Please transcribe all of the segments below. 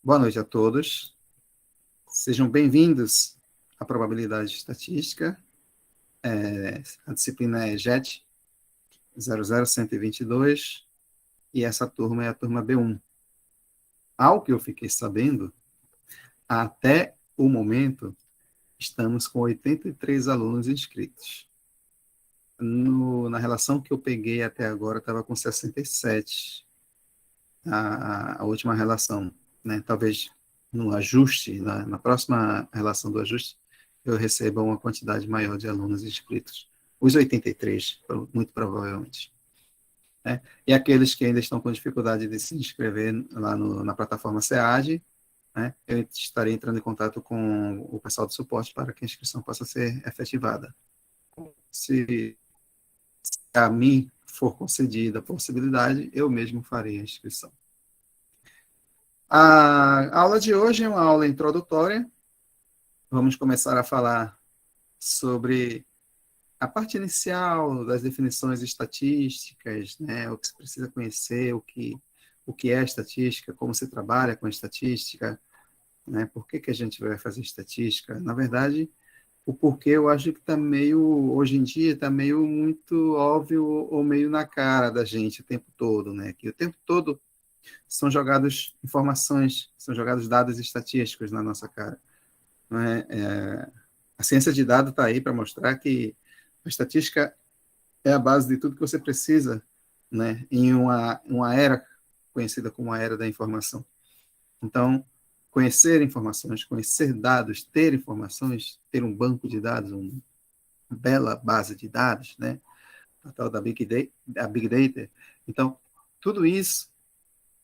Boa noite a todos. Sejam bem-vindos à probabilidade estatística. A disciplina é JET 00122 e essa turma é a turma B1. Ao que eu fiquei sabendo, até o momento, estamos com 83 alunos inscritos. Na relação que eu peguei até agora, estava com 67, a última relação, né? Talvez no ajuste, na próxima relação do ajuste, eu receba uma quantidade maior de alunos inscritos. Os 83, muito provavelmente. Né? E aqueles que ainda estão com dificuldade de se inscrever lá na plataforma SEAD, né? Eu estarei entrando em contato com o pessoal do suporte para que a inscrição possa ser efetivada. Se a mim for concedida a possibilidade, eu mesmo farei a inscrição. A aula de hoje é uma aula introdutória. Vamos começar a falar sobre a parte inicial das definições estatísticas, né? O que se precisa conhecer, o que é estatística, como se trabalha com estatística, né? Por que a gente vai fazer estatística? Na verdade, o porquê eu acho que está meio, hoje em dia, está meio muito óbvio ou meio na cara da gente o tempo todo, né? Que o tempo todo são jogados informações, são jogados dados estatísticos na nossa cara. Não é? A ciência de dados está aí para mostrar que a estatística é a base de tudo que você precisa, né, em uma era conhecida como a era da informação. Então, conhecer informações, conhecer dados, ter informações, ter um banco de dados, uma bela base de dados, né, a tal da Big Data. Então, tudo isso,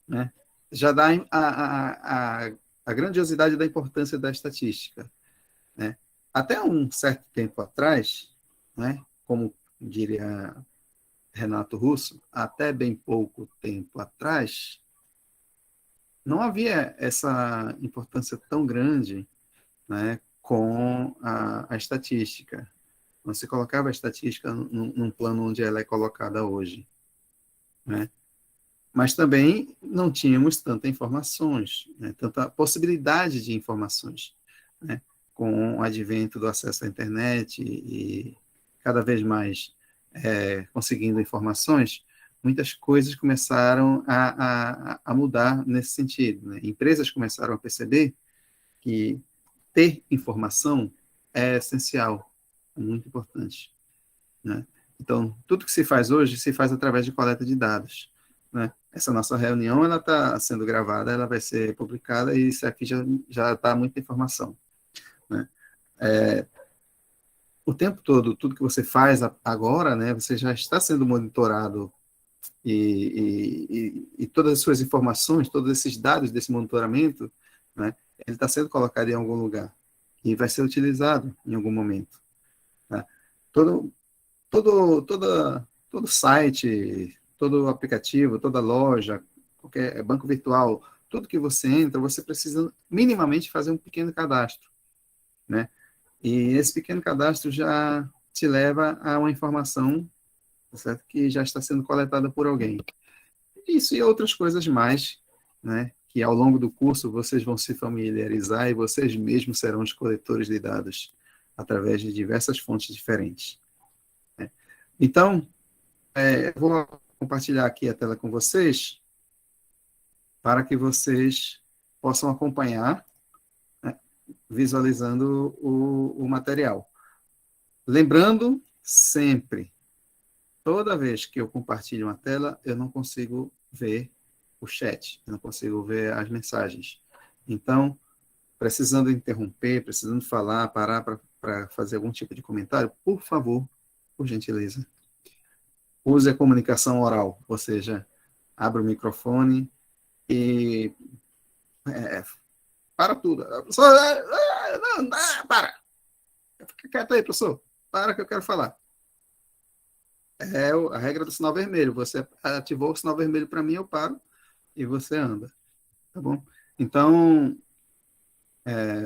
né, já dá a grandiosidade da importância da estatística. Né? Até um certo tempo atrás, né, como diria Renato Russo, até bem pouco tempo atrás, não havia essa importância tão grande, né, com a estatística. Não se colocava a estatística num plano onde ela é colocada hoje. Né? Mas também não tínhamos tantas informações, né, tanta possibilidade de informações. Né? Com o advento do acesso à internet e cada vez mais conseguindo informações, muitas coisas começaram a mudar nesse sentido. Né? Empresas começaram a perceber que ter informação é essencial, é muito importante. Né? Então, tudo que se faz hoje se faz através de coleta de dados. Né? Essa nossa reunião ela está sendo gravada, ela vai ser publicada e isso aqui já está muita informação. Né? O tempo todo, tudo que você faz agora, né, você já está sendo monitorado e todas as suas informações, todos esses dados desse monitoramento, né, ele está sendo colocado em algum lugar e vai ser utilizado em algum momento. Tá? Todo, todo site, todo aplicativo, toda loja, qualquer banco virtual, tudo que você entra, você precisa minimamente fazer um pequeno cadastro, né? E esse pequeno cadastro já te leva a uma informação, certo? Que já está sendo coletada por alguém. Isso e outras coisas mais, né? Que ao longo do curso vocês vão se familiarizar e vocês mesmos serão os coletores de dados através de diversas fontes diferentes. Né? Então, vou compartilhar aqui a tela com vocês para que vocês possam acompanhar, né, visualizando o material. Lembrando sempre, toda vez que eu compartilho uma tela, eu não consigo ver o chat, eu não consigo ver as mensagens. Então, precisando interromper, precisando falar, parar para fazer algum tipo de comentário, por favor, por gentileza, use a comunicação oral, ou seja, abra o microfone e para tudo. Professor, não, para! Fica quieto aí, professor. Para que eu quero falar. É a regra do sinal vermelho. Você ativou o sinal vermelho para mim, eu paro e você anda. Tá bom? Então,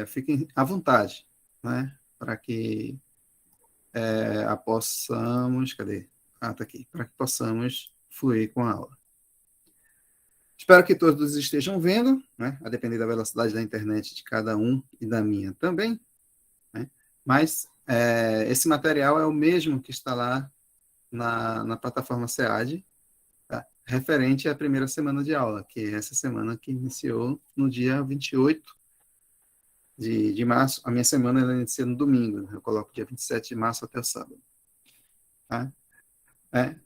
fiquem à vontade, né? Para que possamos... Cadê? Ah, tá aqui. Para que possamos fluir com a aula. Espero que todos estejam vendo, né? A depender da velocidade da internet de cada um e da minha também, né? Mas esse material é o mesmo que está lá na plataforma SEAD, tá? Referente à primeira semana de aula, que é essa semana que iniciou no dia 28 de março. A minha semana ela inicia no domingo, né? Eu coloco dia 27 de março até o sábado. Tá?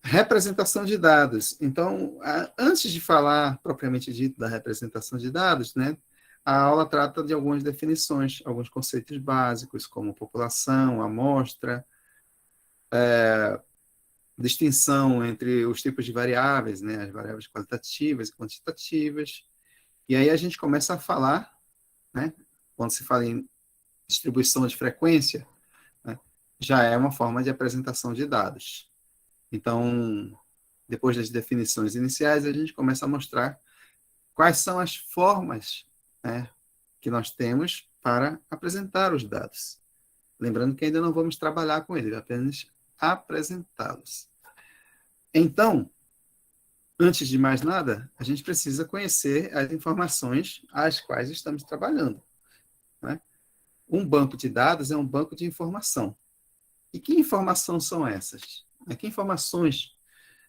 Representação de dados. Então, antes de falar propriamente dito da representação de dados, né, a aula trata de algumas definições, alguns conceitos básicos, como população, amostra, distinção entre os tipos de variáveis, né, as variáveis qualitativas e quantitativas. E aí a gente começa a falar, né, quando se fala em distribuição de frequência, né, já é uma forma de apresentação de dados. Então, depois das definições iniciais, a gente começa a mostrar quais são as formas, né, que nós temos para apresentar os dados. Lembrando que ainda não vamos trabalhar com eles, apenas apresentá-los. Então, antes de mais nada, a gente precisa conhecer as informações às quais estamos trabalhando, né? Um banco de dados é um banco de informação. E que informações são essas? Que informações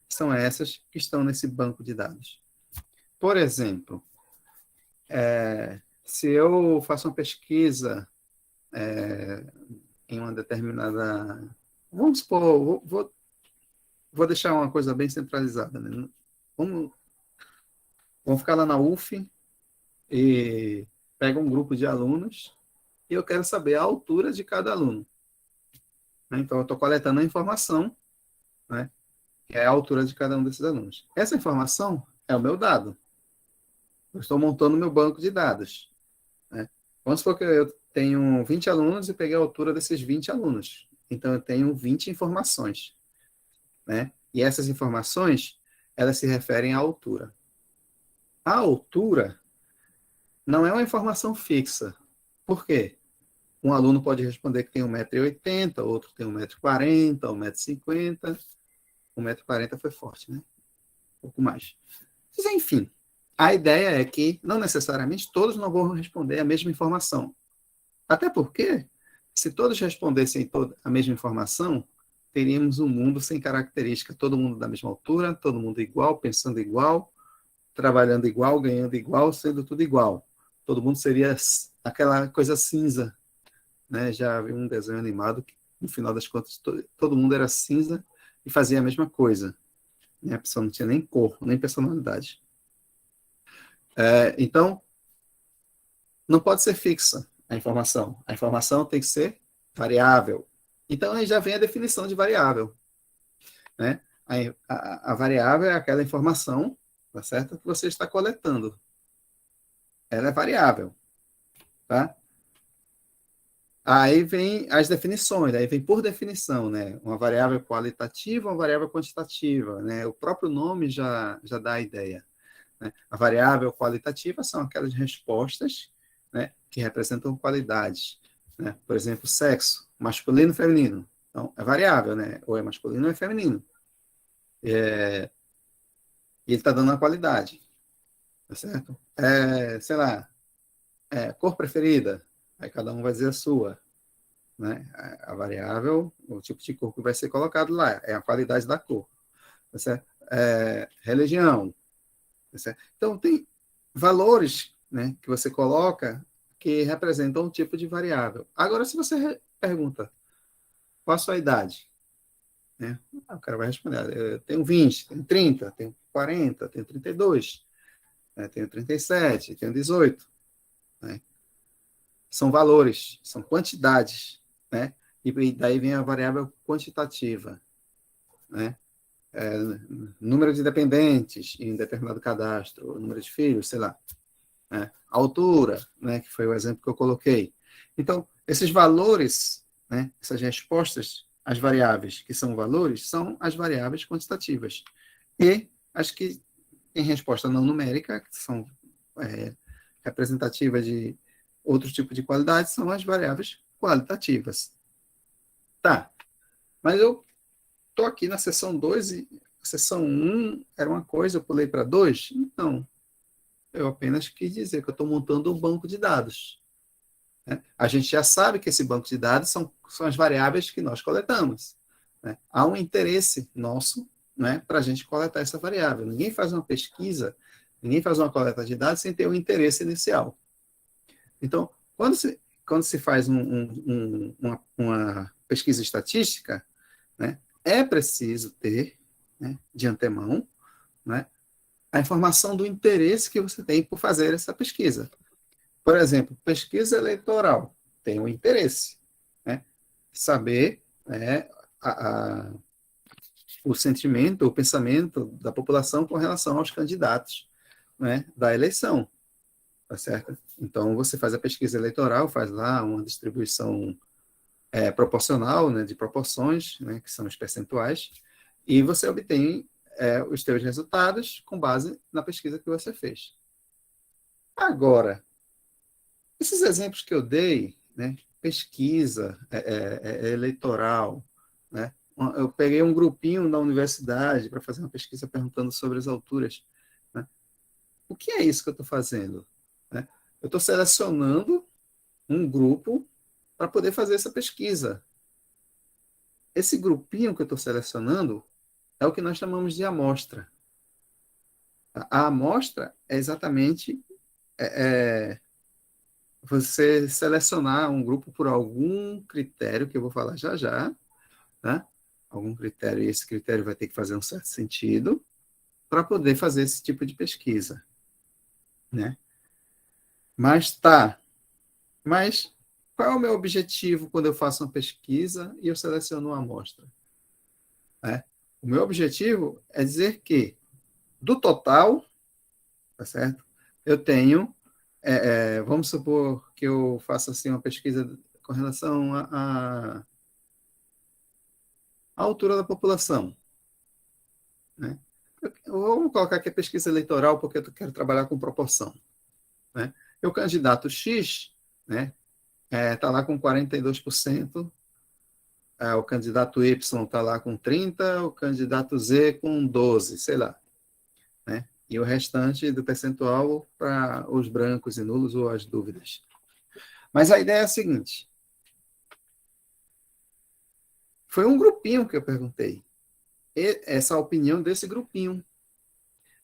são essas que estão nesse banco de dados? Por exemplo, se eu faço uma pesquisa em uma determinada... Vamos supor, vou deixar uma coisa bem centralizada, né? Vamos ficar lá na UF e pega um grupo de alunos e eu quero saber a altura de cada aluno. Então, eu estou coletando a informação, né, que é a altura de cada um desses alunos. Essa informação é o meu dado. Eu estou montando o meu banco de dados, né? Vamos supor que eu tenho 20 alunos e peguei a altura desses 20 alunos. Então, eu tenho 20 informações, né? E essas informações, elas se referem à altura. A altura não é uma informação fixa. Por quê? Um aluno pode responder que tem 1,80 m, outro tem 1,40 m, 1,50 m. 1,40 m foi forte, né? Um pouco mais. Mas, enfim, a ideia é que, não necessariamente, todos não vão responder a mesma informação. Até porque, se todos respondessem a mesma informação, teríamos um mundo sem característica. Todo mundo da mesma altura, todo mundo igual, pensando igual, trabalhando igual, ganhando igual, sendo tudo igual. Todo mundo seria aquela coisa cinza, né? Já vi um desenho animado que, no final das contas, todo mundo era cinza e fazia a mesma coisa. A pessoa não tinha nem cor, nem personalidade. Então, não pode ser fixa a informação. A informação tem que ser variável. Então, aí já vem a definição de variável, né? A variável é aquela informação, tá certo? Que você está coletando. Ela é variável, tá? Aí vem as definições, aí vem por definição, né? Uma variável qualitativa, uma variável quantitativa, né? O próprio nome já dá a ideia, né? A variável qualitativa são aquelas respostas, né, que representam qualidades, né? Por exemplo, sexo, masculino e feminino. Então, é variável, né? Ou é masculino ou é feminino. E ele está dando a qualidade, tá certo? Sei lá, cor preferida, aí cada um vai dizer a sua, né? A variável, o tipo de cor que vai ser colocado lá, é a qualidade da cor, tá certo? Religião, tá certo? Então, tem valores, né, que você coloca que representam um tipo de variável. Agora, se você pergunta qual a sua idade, né? O cara vai responder, eu tenho 20, tenho 30, tenho 40, tenho 32, né? Tenho 37, tenho 18, né? São valores, são quantidades, né? E daí vem a variável quantitativa, né? Número de dependentes em determinado cadastro, número de filhos, sei lá, né? Altura, né? Que foi o exemplo que eu coloquei. Então, esses valores, né? Essas respostas às variáveis que são valores, são as variáveis quantitativas. E as que têm resposta não numérica, que são representativas de outro tipo de qualidade, são as variáveis qualitativas. Tá, mas eu estou aqui na seção 2 e a seção 1 era uma coisa, eu pulei para 2? Então, Eu apenas quis dizer que eu estou montando um banco de dados. Né? A gente já sabe que esse banco de dados são as variáveis que nós coletamos. Né? Há um interesse nosso, né, para a gente coletar essa variável. Ninguém faz uma pesquisa, ninguém faz uma coleta de dados sem ter um interesse inicial. Então, quando se faz uma pesquisa estatística, né, é preciso ter, né, de antemão, né, a informação do interesse que você tem por fazer essa pesquisa. Por exemplo, pesquisa eleitoral tem um interesse, né, saber, né, o sentimento, o pensamento da população com relação aos candidatos, né, da eleição, tá certo? Então, você faz a pesquisa eleitoral, faz lá uma distribuição proporcional, né, de proporções, né, que são os percentuais, e você obtém os seus resultados com base na pesquisa que você fez. Agora, esses exemplos que eu dei, né, pesquisa eleitoral, né, eu peguei um grupinho da universidade para fazer uma pesquisa perguntando sobre as alturas. Né? O que é isso que eu estou fazendo? Né? Eu estou selecionando um grupo para poder fazer essa pesquisa. Esse grupinho que eu estou selecionando é o que nós chamamos de amostra. A amostra é exatamente você selecionar um grupo por algum critério, que eu vou falar já já, né? Algum critério, e esse critério vai ter que fazer um certo sentido para poder fazer esse tipo de pesquisa. Né? Mas qual é o meu objetivo quando eu faço uma pesquisa e eu seleciono uma amostra? Né? O meu objetivo é dizer que, do total, tá certo? Eu tenho, vamos supor que eu faça assim, uma pesquisa com relação à altura da população. Né? Vamos colocar aqui a pesquisa eleitoral, porque eu quero trabalhar com proporção. Né? O candidato X, né, está lá com 42%, o candidato Y está lá com 30%, o candidato Z com 12%, sei lá. Né? E o restante do percentual para os brancos e nulos ou as dúvidas. Mas a ideia é a seguinte. Foi um grupinho que eu perguntei. Essa opinião desse grupinho.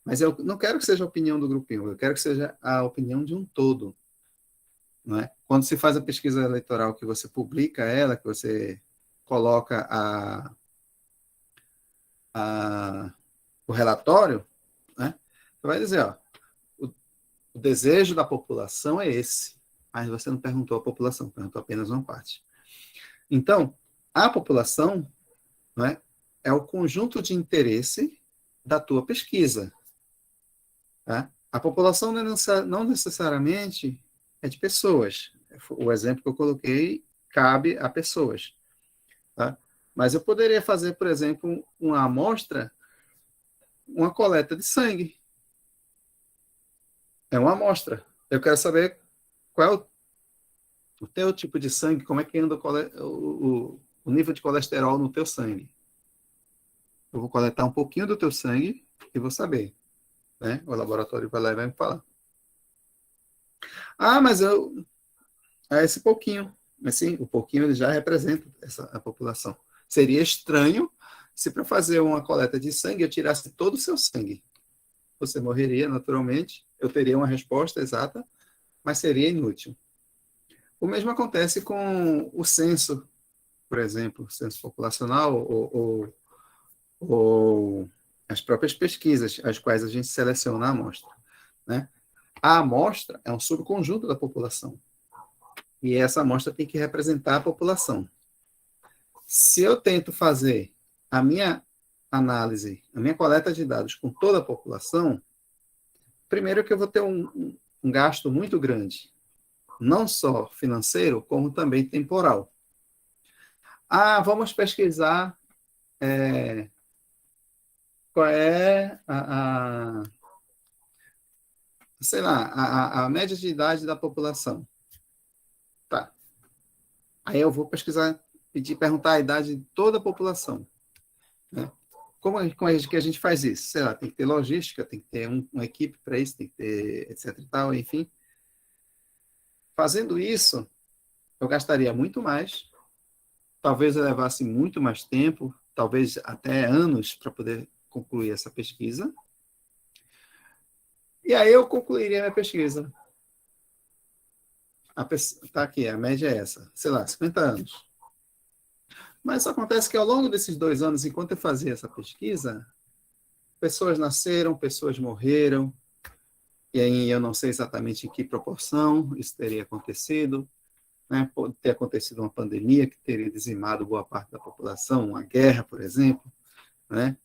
Mas eu não quero que seja a opinião do grupinho, eu quero que seja a opinião de um todo. Não é? Quando se faz a pesquisa eleitoral, que você publica ela, que você coloca o relatório, né? Você vai dizer, ó, o desejo da população é esse. Mas você não perguntou a população, perguntou apenas uma parte. Então, a população, não é, é o conjunto de interesse da tua pesquisa. Tá? A população não necessariamente é de pessoas. O exemplo que eu coloquei cabe a pessoas. Tá? Mas eu poderia fazer, por exemplo, uma amostra, uma coleta de sangue. É uma amostra. Eu quero saber qual é o teu tipo de sangue, como é que anda o nível de colesterol no teu sangue. Eu vou coletar um pouquinho do teu sangue e vou saber. Né? O laboratório vai lá e vai me falar. Ah, mas esse pouquinho. Mas sim, o pouquinho ele já representa a população. Seria estranho se para fazer uma coleta de sangue eu tirasse todo o seu sangue. Você morreria naturalmente, eu teria uma resposta exata, mas seria inútil. O mesmo acontece com o censo, por exemplo, o censo populacional ou as próprias pesquisas, as quais a gente seleciona a amostra. Né? A amostra é um subconjunto da população. E essa amostra tem que representar a população. Se eu tento fazer a minha análise, a minha coleta de dados com toda a população, primeiro que eu vou ter um gasto muito grande, não só financeiro, como também temporal. Ah, vamos pesquisar qual é sei lá, a média de idade da população. Tá. Aí eu vou pesquisar, perguntar a idade de toda a população. Né? como é que a gente faz isso? Sei lá, tem que ter logística, tem que ter uma equipe para isso, tem que ter etc e tal, enfim. Fazendo isso, eu gastaria muito mais, talvez eu levasse muito mais tempo, talvez até anos para poder concluir essa pesquisa. E aí eu concluiria a minha pesquisa. Tá aqui, a média é essa, sei lá, 50 anos. Mas acontece que ao longo desses 2 anos, enquanto eu fazia essa pesquisa, pessoas nasceram, pessoas morreram, e aí eu não sei exatamente em que proporção isso teria acontecido, né? Pode ter acontecido uma pandemia que teria dizimado boa parte da população, uma guerra, por exemplo, né?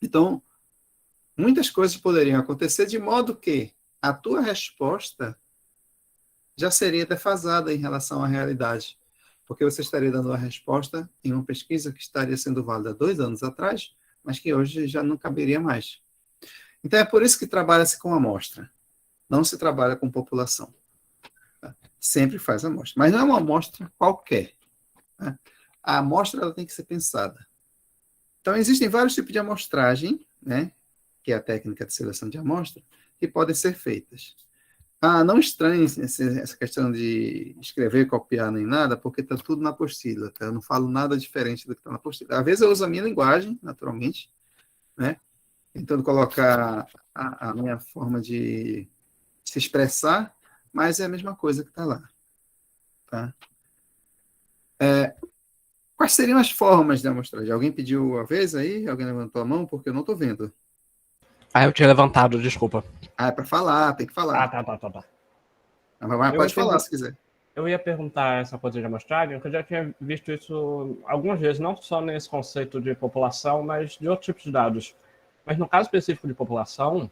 Então, muitas coisas poderiam acontecer de modo que a tua resposta já seria defasada em relação à realidade, porque você estaria dando a resposta em uma pesquisa que estaria sendo válida 2 anos atrás, mas que hoje já não caberia mais. Então, é por isso que trabalha-se com amostra, não se trabalha com população. Tá? Sempre faz amostra, mas não é uma amostra qualquer. Tá? A amostra ela tem que ser pensada. Então, existem vários tipos de amostragem, né, que é a técnica de seleção de amostra, que podem ser feitas. Não estranhe essa questão de escrever, copiar nem nada, porque está tudo na apostila. Tá? Eu não falo nada diferente do que está na apostila. Às vezes eu uso a minha linguagem, naturalmente, né? Tentando colocar a minha forma de se expressar, mas é a mesma coisa que está lá. Tá? Quais seriam as formas de amostragem? Alguém pediu a vez aí? Alguém levantou a mão? Porque eu não estou vendo. Ah, eu tinha levantado, desculpa. É para falar, tem que Ah, falar. tá. Mas Eu ia, pode falar pergun- se quiser. eu ia perguntar essa coisa de amostragem, porque eu já tinha visto isso algumas vezes, não só nesse conceito de população, mas de outros tipos de dados. Mas no caso específico de população,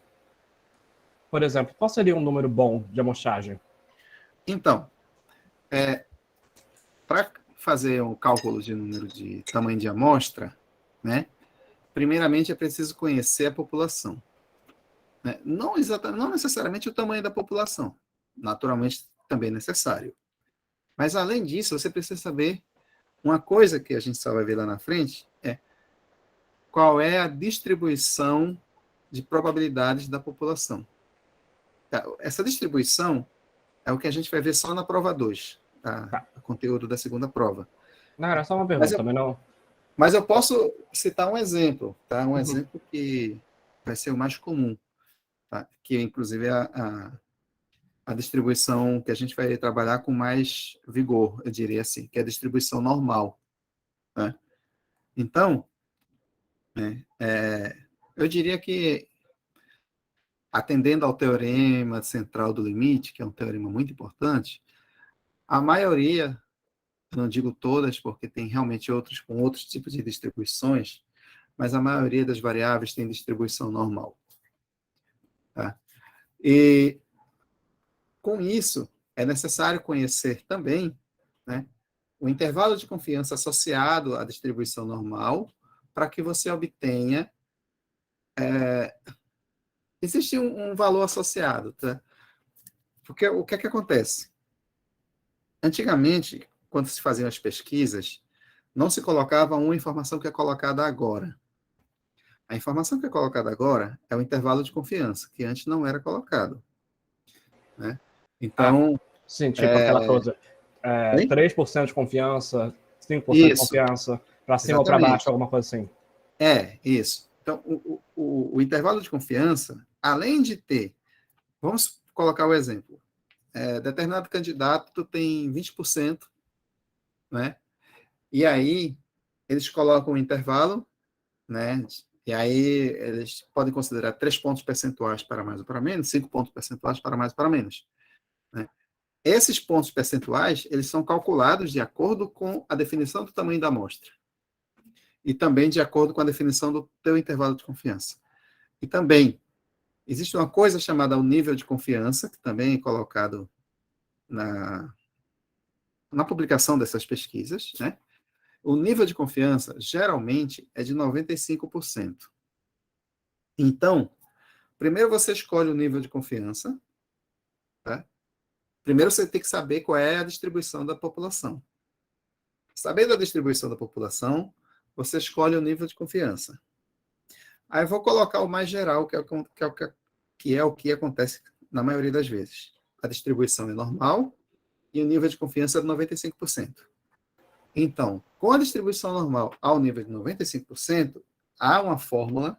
por exemplo, qual seria um número bom de amostragem? Então, para fazer um cálculo de número de tamanho de amostra, né, primeiramente é preciso conhecer a população. Né? Não necessariamente o tamanho da população, naturalmente também é necessário. Mas, além disso, você precisa saber uma coisa que a gente só vai ver lá na frente, é qual é a distribuição de probabilidades da população. Essa distribuição é o que a gente vai ver só na prova 2, Tá. o conteúdo da segunda prova. Não, era só uma Mas pergunta, eu, também não. mas eu posso citar um exemplo, tá? Um Uhum. exemplo que vai ser o mais comum, tá? Que inclusive é a distribuição que a gente vai trabalhar com mais vigor, eu diria assim, que é a distribuição normal. Né? Então, né, eu diria que, atendendo ao teorema central do limite, que é um teorema muito importante, a maioria, eu não digo todas, porque tem realmente outros com outros tipos de distribuições, mas a maioria das variáveis tem distribuição normal. Tá? E, com isso, é necessário conhecer também, né, o intervalo de confiança associado à distribuição normal, para que você obtenha. Existe um valor associado, tá? Porque o que é que acontece? Antigamente, quando se faziam as pesquisas, não se colocava uma informação que é colocada agora. A informação que é colocada agora é o intervalo de confiança, que antes não era colocado. Né? Ah, Então, sim, tipo aquela coisa. Oi? 3% de confiança, 5% de Isso, confiança, para cima ou para baixo, exatamente. alguma coisa assim. Isso. Então, o intervalo de confiança, além de ter, vamos colocar o exemplo, determinado candidato tem 20%, né? E aí eles colocam o intervalo, né? E aí eles podem considerar 3 pontos percentuais para mais ou para menos, 5 pontos percentuais para mais ou para menos. Né? Esses pontos percentuais, eles são calculados de acordo com a definição do tamanho da amostra. E também de acordo com a definição do teu intervalo de confiança. E também, existe uma coisa chamada o nível de confiança, que também é colocado na publicação dessas pesquisas, né? O nível de confiança, geralmente, é de 95%. Então, primeiro você escolhe o nível de confiança, tá? Primeiro você tem que saber qual é a distribuição da população. Sabendo a distribuição da população, você escolhe o nível de confiança. Aí eu vou colocar o mais geral, que é o que acontece na maioria das vezes. A distribuição é normal e o nível de confiança é de 95%. Então, com a distribuição normal ao nível de 95%, há uma fórmula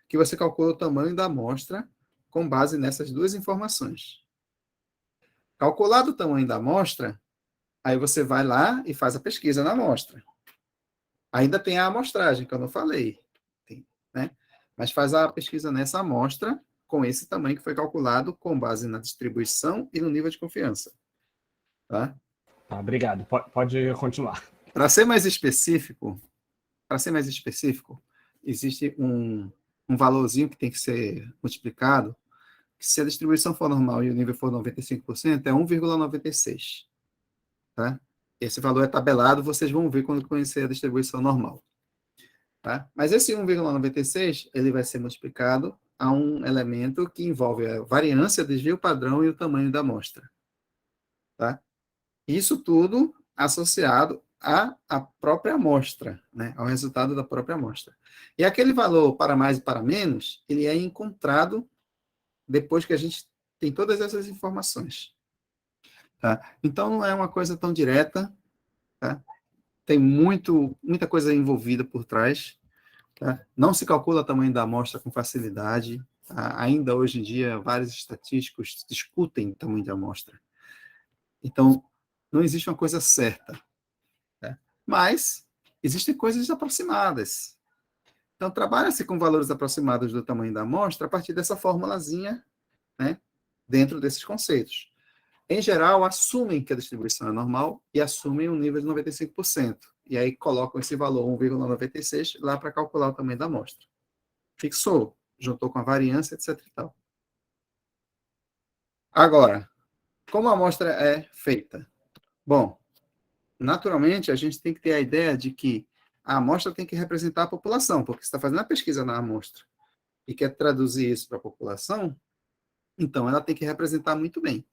que você calcula o tamanho da amostra com base nessas duas informações. Calculado o tamanho da amostra, aí você vai lá e faz a pesquisa na amostra. Ainda tem a amostragem, que eu não falei, né? Mas faz a pesquisa nessa amostra com esse tamanho que foi calculado com base na distribuição e no nível de confiança. Tá? Tá, obrigado. Pode continuar. Para ser mais específico, existe um valorzinho que tem que ser multiplicado, que se a distribuição for normal e o nível for 95%, é 1,96. Tá? Esse valor é tabelado, vocês vão ver quando conhecer a distribuição normal. Tá? Mas esse 1,96, ele vai ser multiplicado a um elemento que envolve a variância, desvio padrão e o tamanho da amostra. Tá? Isso tudo associado à própria amostra, né? Ao resultado da própria amostra. E aquele valor para mais e para menos, ele é encontrado depois que a gente tem todas essas informações. Tá? Então, não é uma coisa tão direta, tá? Tem muita coisa envolvida por trás. Tá? Não se calcula o tamanho da amostra com facilidade. Tá? Ainda hoje em dia, vários estatísticos discutem o tamanho da amostra. Então, não existe uma coisa certa. Tá? Mas, existem coisas aproximadas. Então, trabalha-se com valores aproximados do tamanho da amostra a partir dessa formulazinha, né, dentro desses conceitos. Em geral, assumem que a distribuição é normal e assumem um nível de 95%. E aí colocam esse valor 1,96 lá para calcular o tamanho da amostra. Fixou, juntou com a variância, etc. e tal. Agora, como a amostra é feita? Bom, naturalmente, a gente tem que ter a ideia de que a amostra tem que representar a população, porque você está fazendo a pesquisa na amostra e quer traduzir isso para a população, então ela tem que representar muito bem.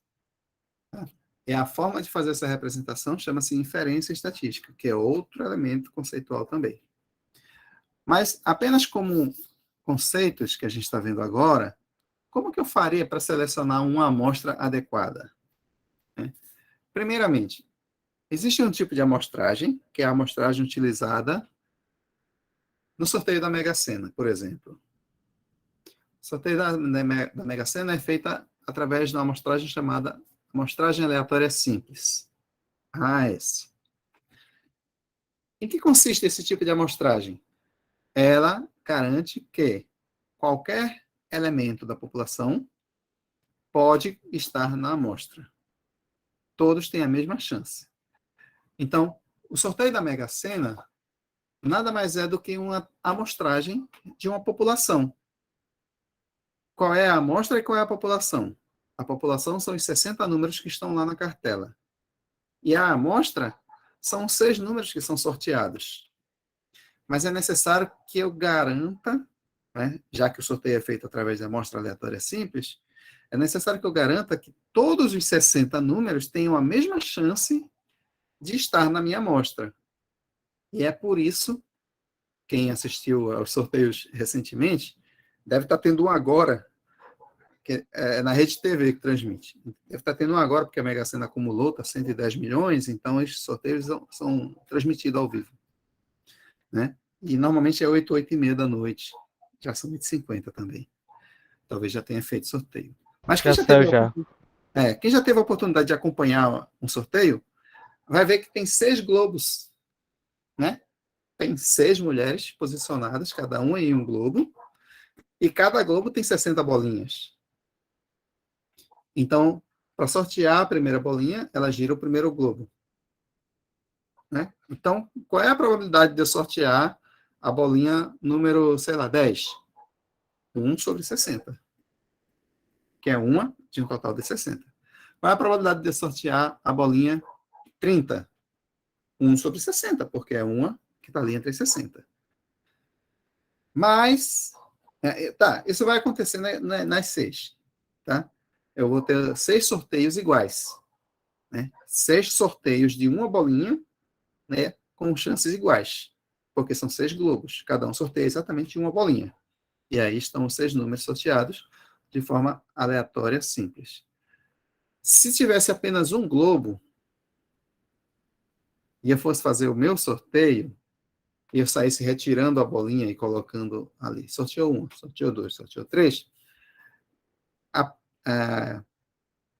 Tá? É a forma de fazer essa representação, chama-se inferência estatística, que é outro elemento conceitual também. Mas apenas como conceitos que a gente está vendo agora, como que eu faria para selecionar uma amostra adequada? Primeiramente, existe um tipo de amostragem, que é a amostragem utilizada no sorteio da Mega Sena, por exemplo. O sorteio da Mega Sena é feita através de uma amostragem chamada amostragem aleatória simples, AS. Em que consiste esse tipo de amostragem? Ela garante que qualquer elemento da população pode estar na amostra. Todos têm a mesma chance. Então, o sorteio da Mega Sena nada mais é do que uma amostragem de uma população. Qual é a amostra e qual é a população? A população são os 60 números que estão lá na cartela. E a amostra são 6 números que são sorteados. Mas é necessário que eu garanta, né, já que o sorteio é feito através da amostra aleatória simples, é necessário que eu garanta que todos os 60 números tenham a mesma chance de estar na minha amostra. E é por isso, quem assistiu aos sorteios recentemente, deve estar tendo um agora, que é na Rede TV que transmite. Deve estar tendo um agora, porque a Mega Sena acumulou, está 110 milhões, então esses sorteios são transmitidos ao vivo. Né? E normalmente é 8, 8 e meia da noite. Já são 8h50 também. Talvez já tenha feito sorteio. Mas quem quem já teve a oportunidade de acompanhar um sorteio, vai ver que tem 6 globos. Né? Tem 6 mulheres posicionadas, cada uma em um globo, e cada globo tem 60 bolinhas. Então, para sortear a primeira bolinha, ela gira o primeiro globo. Né? Então, qual é a probabilidade de eu sortear a bolinha número, sei lá, 10? 1 sobre 60. Que é uma de um total de 60. Qual é a probabilidade de eu sortear a bolinha 30? 1 sobre 60, porque é uma que está ali entre 60. Mas, isso vai acontecer nas 6. Tá? Eu vou ter 6 sorteios iguais. Né? 6 sorteios de uma bolinha, né, com chances iguais. porque são 6 globos. Cada um sorteia exatamente uma bolinha. E aí estão os 6 números sorteados de forma aleatória, simples. Se tivesse apenas um globo, e eu fosse fazer o meu sorteio, e eu saísse retirando a bolinha e colocando ali, sorteou 1, sorteou 2, sorteou 3,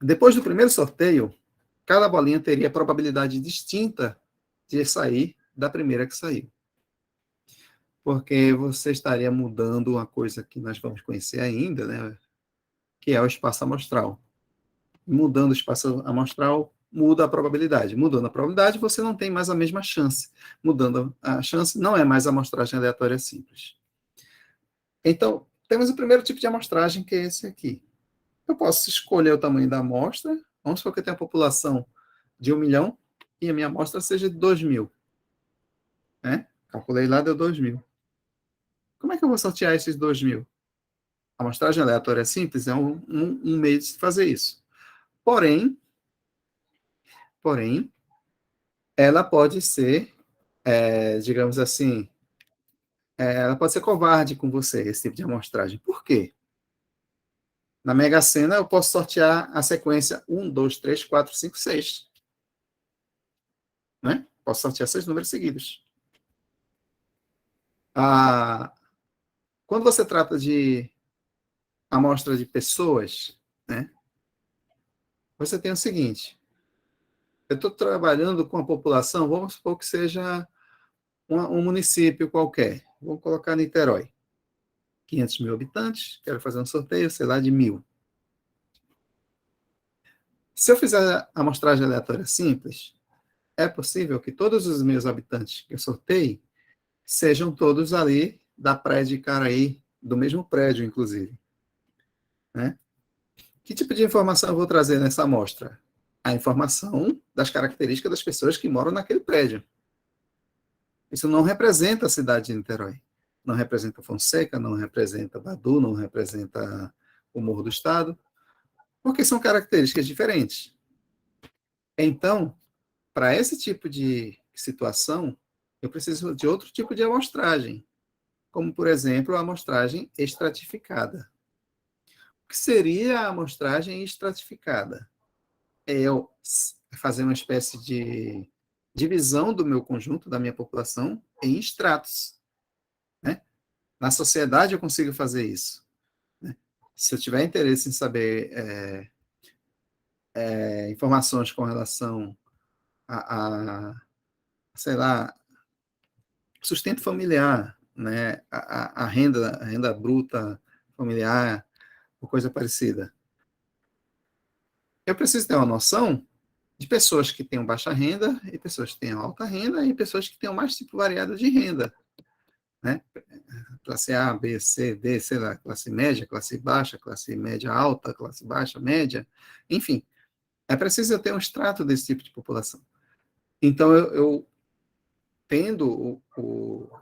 depois do primeiro sorteio, cada bolinha teria probabilidade distinta de sair da primeira que saiu. Porque você estaria mudando uma coisa que nós vamos conhecer ainda, né? Que é o espaço amostral. Mudando o espaço amostral, muda a probabilidade. Mudando a probabilidade, você não tem mais a mesma chance. Mudando a chance, não é mais a amostragem aleatória simples. Então, temos o primeiro tipo de amostragem, que é esse aqui. Eu posso escolher o tamanho da amostra. Vamos supor que eu tenha a população de 1 milhão e a minha amostra seja de 2.000. Né? Calculei lá, deu 2.000. Como é que eu vou sortear esses 2.000? A amostragem aleatória simples é um meio de fazer isso. Porém, ela pode ser, digamos assim, ela pode ser covarde com você, esse tipo de amostragem. Por quê? Na Mega Sena, eu posso sortear a sequência 1, 2, 3, 4, 5, 6. Né? Posso sortear 6 números seguidos. Quando você trata de amostra de pessoas, né, você tem o seguinte: eu estou trabalhando com a população, vamos supor que seja um município qualquer. Vamos colocar Niterói. 500 mil habitantes, quero fazer um sorteio, sei lá, de 1.000. Se eu fizer a amostragem aleatória simples, é possível que todos os meus habitantes que eu sorteie sejam todos ali da Praia de Icaraí, do mesmo prédio, inclusive. Né? Que tipo de informação eu vou trazer nessa amostra? A informação das características das pessoas que moram naquele prédio. Isso não representa a cidade de Niterói. Não representa Fonseca, não representa Badu, não representa o Morro do Estado, porque são características diferentes. Então, para esse tipo de situação, eu preciso de outro tipo de amostragem, como, por exemplo, a amostragem estratificada. O que seria a amostragem estratificada? É eu fazer uma espécie de divisão do meu conjunto, da minha população, em estratos. Né? Na sociedade eu consigo fazer isso. Né? Se eu tiver interesse em saber informações com relação sei lá, sustento familiar, né? A renda bruta familiar, ou coisa parecida. Eu preciso ter uma noção de pessoas que tenham baixa renda e pessoas que tenham alta renda e pessoas que tenham mais tipo variado de renda. Né? Classe A, B, C, D, sei lá, classe média, classe baixa, classe média alta, classe baixa, média, enfim. É preciso eu ter um extrato desse tipo de população. Então, eu tendo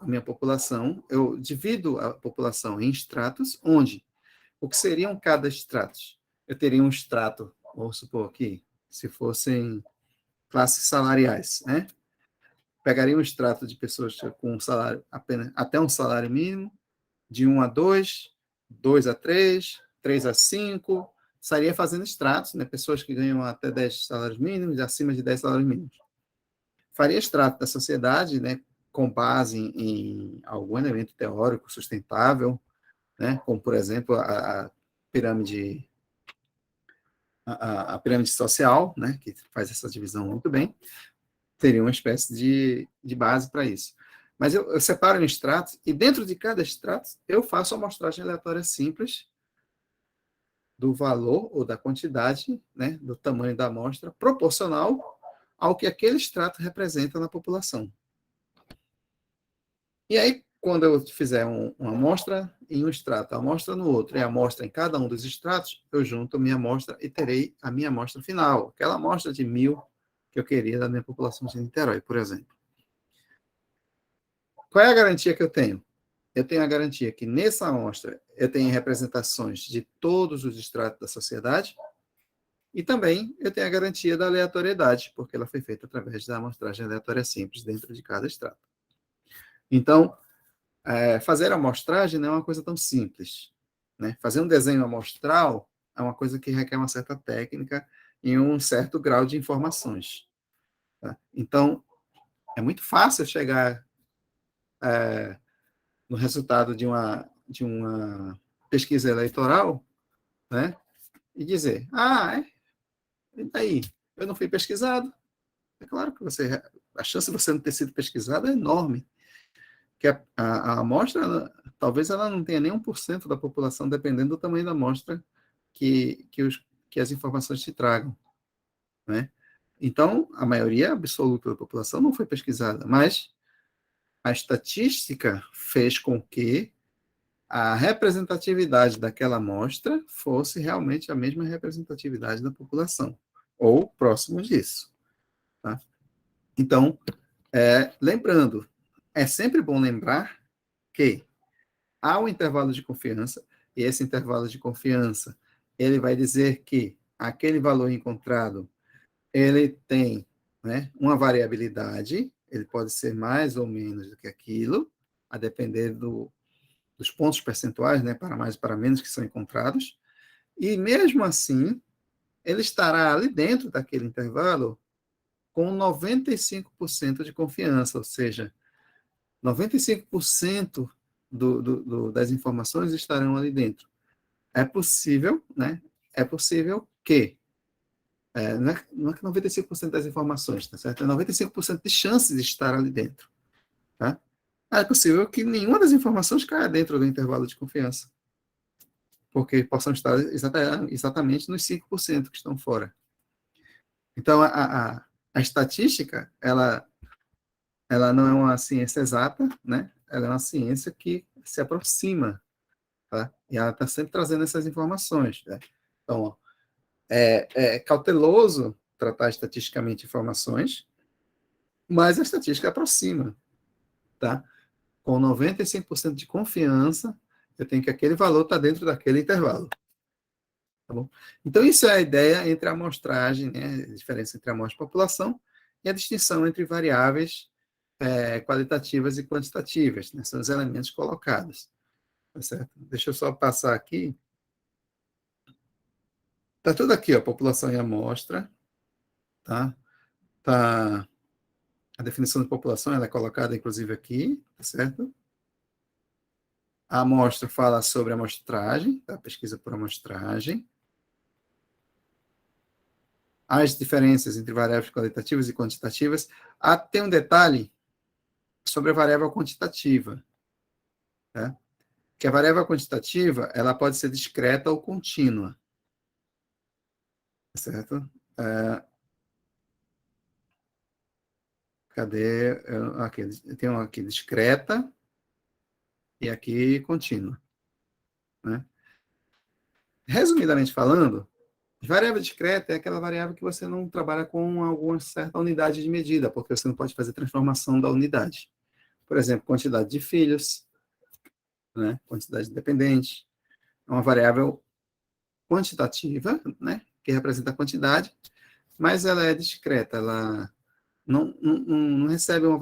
a minha população, eu divido a população em estratos, onde o que seriam cada estrato? Eu teria um extrato, vamos supor aqui, se fossem classes salariais, né? Pegaria um extrato de pessoas com um salário apenas até um salário mínimo, de 1 a 2, 2 a 3, 3 a 5, estaria fazendo extratos, né? Pessoas que ganham até 10 salários mínimos, acima de 10 salários mínimos. Faria extrato da sociedade, né? Com base em algum elemento teórico sustentável, né? Como, por exemplo, a pirâmide a pirâmide social, né, que faz essa divisão muito bem, teria uma espécie de base para isso. Mas eu separo em estratos, e dentro de cada extrato, eu faço a amostragem aleatória simples do valor ou da quantidade, né, do tamanho da amostra, proporcional ao que aquele extrato representa na população. E aí, quando eu fizer uma amostra em um extrato, a amostra no outro, e a amostra em cada um dos extratos, eu junto a minha amostra e terei a minha amostra final, aquela amostra de 1.000 que eu queria da minha população de Niterói, por exemplo. Qual é a garantia que eu tenho? Eu tenho a garantia que nessa amostra eu tenho representações de todos os estratos da sociedade e também eu tenho a garantia da aleatoriedade, porque ela foi feita através da amostragem aleatória simples dentro de cada extrato. Então, fazer a amostragem não é uma coisa tão simples, né? Fazer um desenho amostral é uma coisa que requer uma certa técnica e um certo grau de informações. Tá? Então, é muito fácil chegar no resultado de uma pesquisa eleitoral, né? E dizer, e daí? Eu não fui pesquisado. É claro que a chance de você não ter sido pesquisado é enorme. Que a amostra, talvez ela não tenha nem 1% da população, dependendo do tamanho da amostra que as informações te tragam, né? Então, a maioria absoluta da população não foi pesquisada, mas a estatística fez com que a representatividade daquela amostra fosse realmente a mesma representatividade da população, ou próximo disso. Tá? Então, lembrando, é sempre bom lembrar que há um intervalo de confiança, e esse intervalo de confiança, ele vai dizer que aquele valor encontrado, ele tem, né, uma variabilidade, ele pode ser mais ou menos do que aquilo, a depender dos pontos percentuais, né, para mais e para menos que são encontrados, e mesmo assim, ele estará ali dentro daquele intervalo com 95% de confiança, ou seja, 95% das informações estarão ali dentro. É possível, né? É possível que, não é que 95% das informações, tá certo? É 95% de chances de estar ali dentro, tá? É possível que nenhuma das informações caia dentro do intervalo de confiança, porque possam estar exatamente nos 5% que estão fora. Então, a estatística, ela não é uma ciência exata, né? Ela é uma ciência que se aproxima, tá? E ela está sempre trazendo essas informações, né? Então, ó, é cauteloso tratar estatisticamente informações, mas a estatística aproxima, tá? Com 95% de confiança, eu tenho que aquele valor está dentro daquele intervalo. Tá bom? Então, isso é a ideia entre a amostragem, né? A diferença entre a amostra e a população, e a distinção entre variáveis qualitativas e quantitativas, né? São os elementos colocados. Tá certo? Deixa eu só passar aqui. Está tudo aqui, ó, população e amostra. Tá? Tá, a definição de população ela é colocada, inclusive, aqui, tá certo? A amostra fala sobre amostragem, tá? Pesquisa por amostragem. As diferenças entre variáveis qualitativas e quantitativas. Tem um detalhe sobre a variável quantitativa, tá? Que a variável quantitativa ela pode ser discreta ou contínua, tá certo? Cadê? Aqui, tem uma aqui discreta e aqui contínua, né? Resumidamente falando, variável discreta é aquela variável que você não trabalha com alguma certa unidade de medida, porque você não pode fazer transformação da unidade. Por exemplo, quantidade de filhos, né? Quantidade de dependentes. É uma variável quantitativa, né? Que representa a quantidade, mas ela é discreta, ela não recebe uma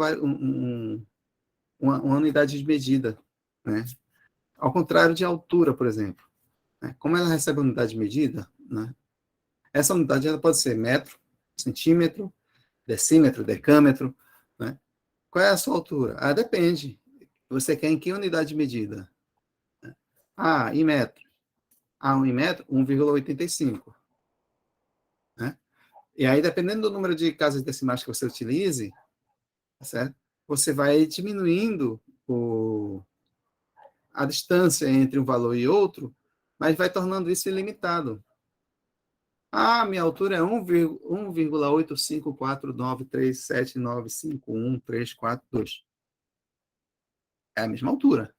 unidade de medida, né? Ao contrário de altura, por exemplo. Né? Como ela recebe unidade de medida, né? Essa unidade ela pode ser metro, centímetro, decímetro, decâmetro, né? Qual é a sua altura? Depende. Você quer em que unidade de medida? Em metro. Em metro, 1,85. Né? E aí, dependendo do número de casas decimais que você utilize, tá certo? Você vai diminuindo a distância entre um valor e outro, mas vai tornando isso ilimitado. Minha altura é 1,8549379511342. É a mesma altura.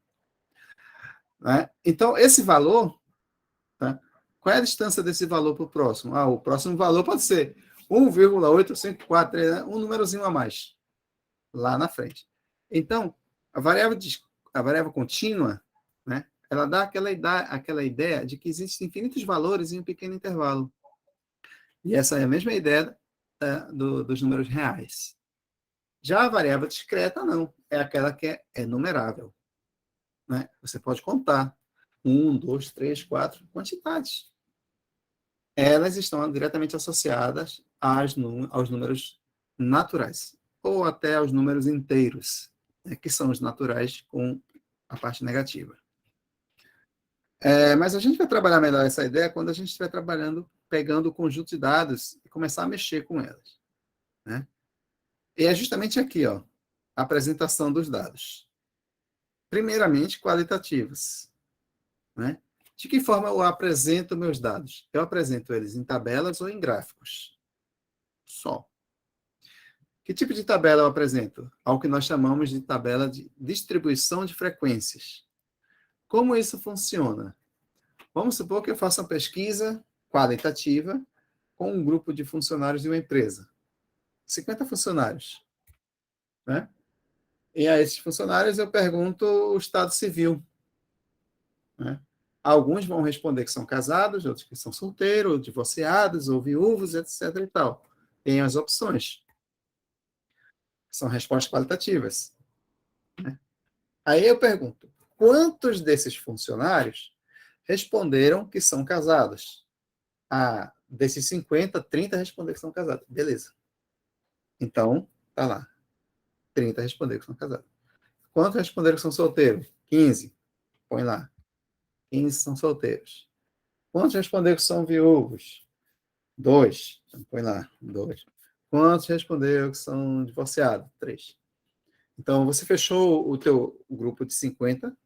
Né? Então, esse valor, tá? Qual é a distância desse valor para o próximo? O próximo valor pode ser 1,854, um númerozinho a mais, lá na frente. Então, a variável contínua, né, ela dá aquela ideia de que existem infinitos valores em um pequeno intervalo. E essa é a mesma ideia dos números reais. Já a variável discreta, não. É aquela que é enumerável. Né? Você pode contar. 1, 2, 3, 4, quantidades. Elas estão diretamente associadas aos números naturais, ou até aos números inteiros, né, que são os naturais com a parte negativa. Mas a gente vai trabalhar melhor essa ideia quando a gente estiver trabalhando, pegando o conjunto de dados e começar a mexer com elas. Né? E é justamente aqui, ó, a apresentação dos dados. Primeiramente, qualitativos. Né? De que forma eu apresento meus dados? Eu apresento eles em tabelas ou em gráficos? Só. Que tipo de tabela eu apresento? Algo que nós chamamos de tabela de distribuição de frequências. Como isso funciona? Vamos supor que eu faça uma pesquisa qualitativa com um grupo de funcionários de uma empresa. 50 funcionários. Né? E a esses funcionários eu pergunto o estado civil. Né? Alguns vão responder que são casados, outros que são solteiros, divorciados, ou viúvos, etc. e tal. Tem as opções. São respostas qualitativas. Né? Aí eu pergunto, quantos desses funcionários responderam que são casados? Ah, desses 50, 30 responderam que são casados. Beleza. Então, tá lá. 30 responderam que são casados. Quantos responderam que são solteiros? 15. Põe lá. 15 são solteiros. Quantos responderam que são viúvos? 2. Então, põe lá. 2. Quantos responderam que são divorciados? 3. Então, você fechou o teu grupo de 50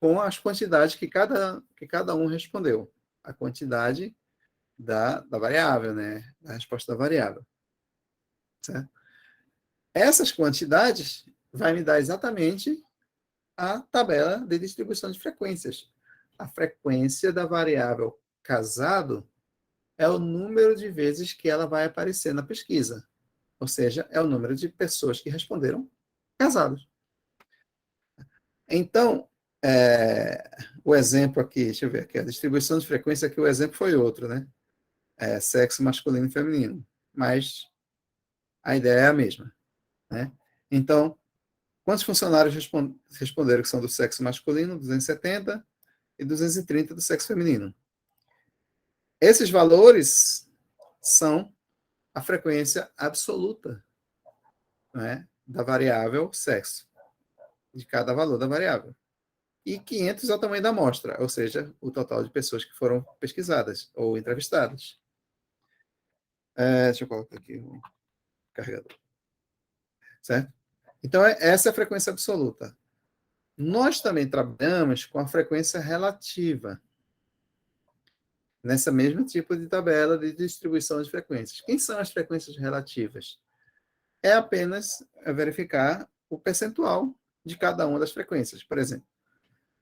com as quantidades que cada um respondeu. A quantidade da variável, né? A resposta da variável. Certo? Essas quantidades vai me dar exatamente a tabela de distribuição de frequências. A frequência da variável casado é o número de vezes que ela vai aparecer na pesquisa. Ou seja, é o número de pessoas que responderam casados. Então, o exemplo aqui, deixa eu ver aqui, a distribuição de frequência aqui, o exemplo foi outro, né? Sexo masculino e feminino. Mas a ideia é a mesma. Né? Então, quantos funcionários responderam que são do sexo masculino? 270 e 230 do sexo feminino. Esses valores são a frequência absoluta, né, da variável sexo, de cada valor da variável. E 500 é o tamanho da amostra, ou seja, o total de pessoas que foram pesquisadas ou entrevistadas. Deixa eu colocar aqui o carregador. Certo? Então, essa é a frequência absoluta. Nós também trabalhamos com a frequência relativa, nessa mesmo tipo de tabela de distribuição de frequências. Quem são as frequências relativas? É apenas verificar o percentual de cada uma das frequências. Por exemplo,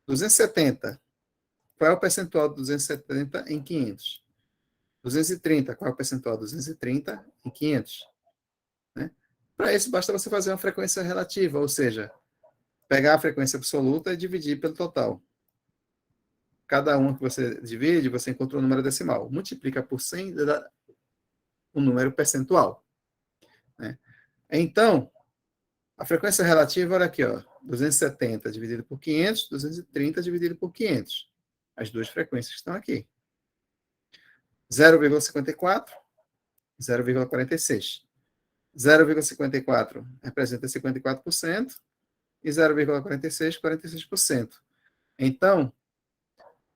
270. Qual é o percentual de 270 em 500? 230. Qual é o percentual de 230 em 500? Né? Para isso, basta você fazer uma frequência relativa, ou seja, pegar a frequência absoluta e dividir pelo total. Cada uma que você divide, você encontra um número decimal. Multiplica por 100 e dá um número percentual. Né? Então, a frequência relativa, olha aqui, ó, 270 dividido por 500, 230 dividido por 500. As duas frequências estão aqui. 0,54, 0,46. 0,54 representa 54% e 0,46, 46%. Então,